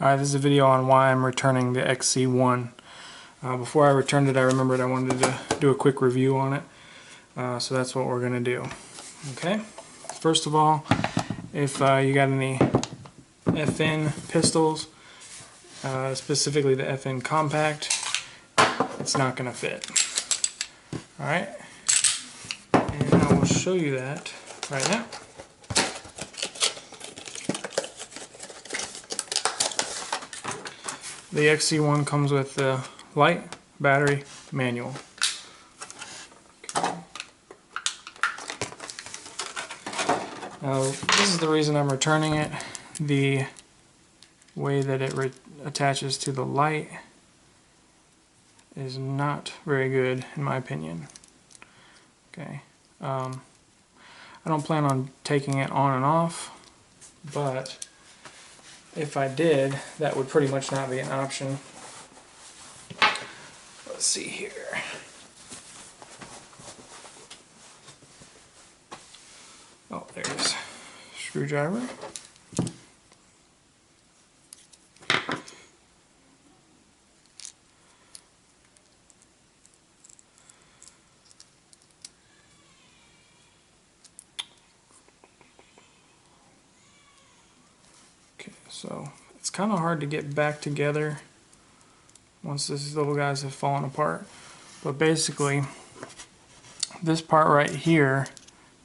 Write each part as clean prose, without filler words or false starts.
Alright, this is a video on why I'm returning the XC1. Before I returned it, I remembered I wanted to do a quick review on it. So that's what we're going to do. Okay, first of all, if you got any FN pistols, specifically the FN Compact, it's not going to fit. Alright, and I will show you that right now. The XC1 comes with the light, battery, manual. Okay. Now, this is the reason I'm returning it. The way that it attaches to the light is not very good, in my opinion. Okay. I don't plan on taking it on and off, but if I did, that would pretty much not be an option. Let's see here. Oh, there's a screwdriver. Okay, so it's kind of hard to get back together once these little guys have fallen apart. But basically, this part right here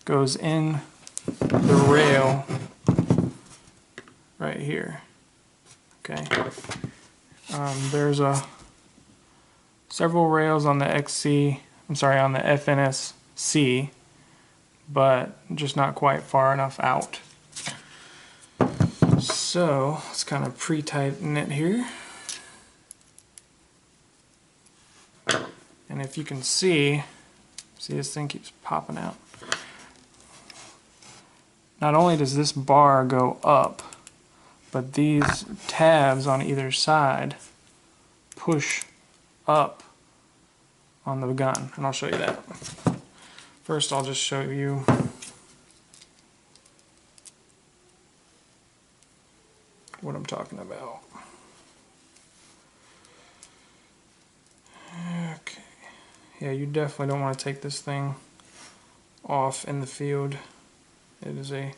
goes in the rail right here. Okay. There's several rails on the on the FNSC, but just not quite far enough out. So let's kind of pre-tighten it here. And if you can see this thing keeps popping out. Not only does this bar go up, but these tabs on either side push up on the gun, and I'll show you that. First, I'll just show you what I'm talking about. Okay. Yeah, you definitely don't want to take this thing off in the field. It is a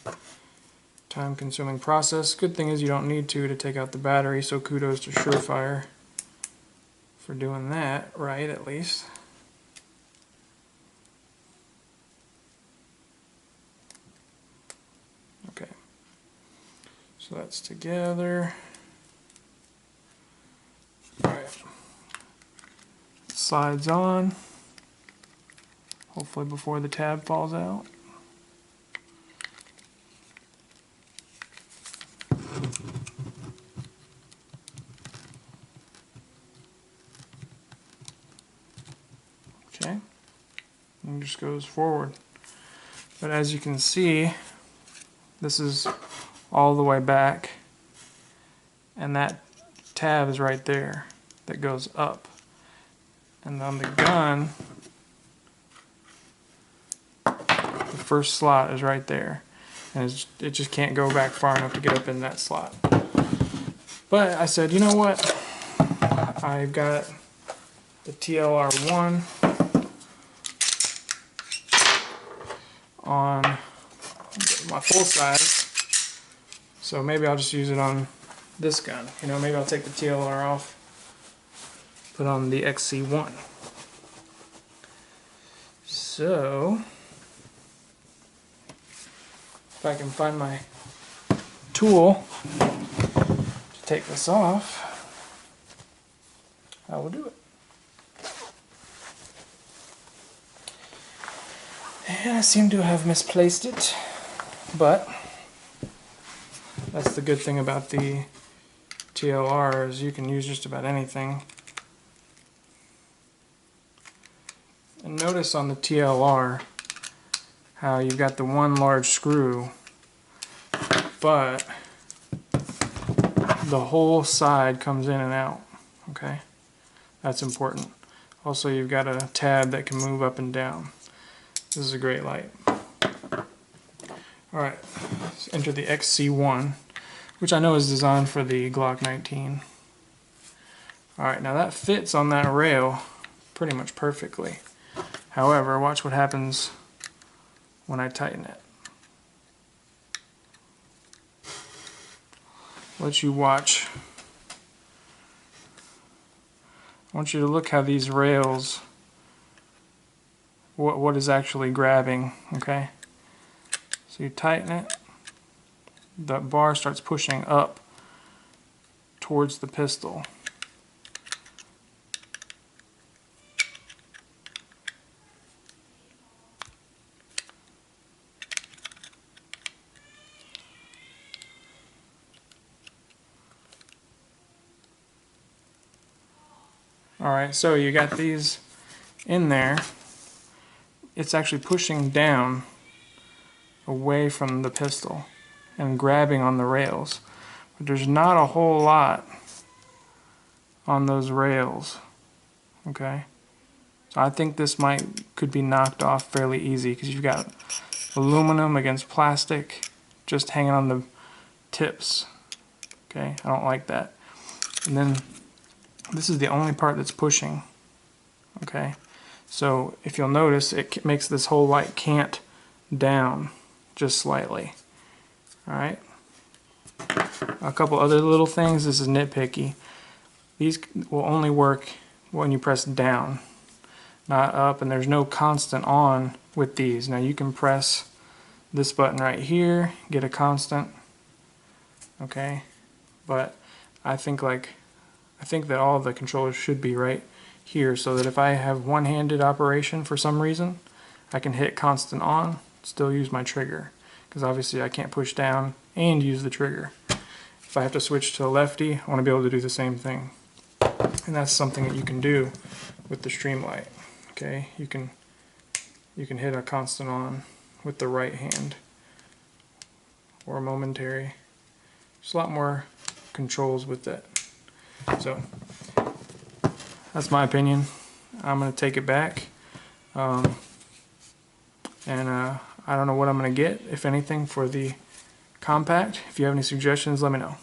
time-consuming process. Good thing is you don't need to take out the battery, so kudos to Surefire for doing that right, at least. Okay. So that's together. Alright. Slides on. Hopefully before the tab falls out. Okay. And just goes forward. But as you can see, this is all the way back, and that tab is right there that goes up. And on the gun, the first slot is right there, and it just can't go back far enough to get up in that slot. But I said, you know what, I've got the TLR1 on my full size, so maybe I'll just use it on this gun. You know, maybe I'll take the TLR off, put on the XC1. So if I can find my tool to take this off, I will do it. And I seem to have misplaced it, but that's the good thing about the TLR, is you can use just about anything. And notice on the TLR how you've got the one large screw, but the whole side comes in and out. Okay, that's important. Also, you've got a tab that can move up and down. This is a great light. Alright, let's enter the XC1. which I know is designed for the Glock 19. Alright, now that fits on that rail pretty much perfectly. However, watch what happens when I tighten it. Let you watch. I want you to look how these rails, what is actually grabbing, okay? So you tighten it, the bar starts pushing up towards the pistol. Alright, so you got these in there. It's actually pushing down away from the pistol and grabbing on the rails. But there's not a whole lot on those rails. Okay? So I think this could be knocked off fairly easy because you've got aluminum against plastic just hanging on the tips. Okay? I don't like that. And then this is the only part that's pushing. Okay? So if you'll notice, it makes this whole light cant down just slightly. Alright? A couple other little things. This is nitpicky. These will only work when you press down, not up, and there's no constant on with these. Now you can press this button right here, get a constant. Okay? But I think that all of the controllers should be right here, so that if I have one-handed operation for some reason, I can hit constant on, still use my trigger, because obviously I can't push down and use the trigger. If I have to switch to a lefty, I want to be able to do the same thing, and that's something that you can do with the Streamlight. Okay, you can hit a constant on with the right hand, or momentary. There's a lot more controls with that. So that's my opinion. I'm going to take it back, and I don't know what I'm going to get, if anything, for the compact. If you have any suggestions, let me know.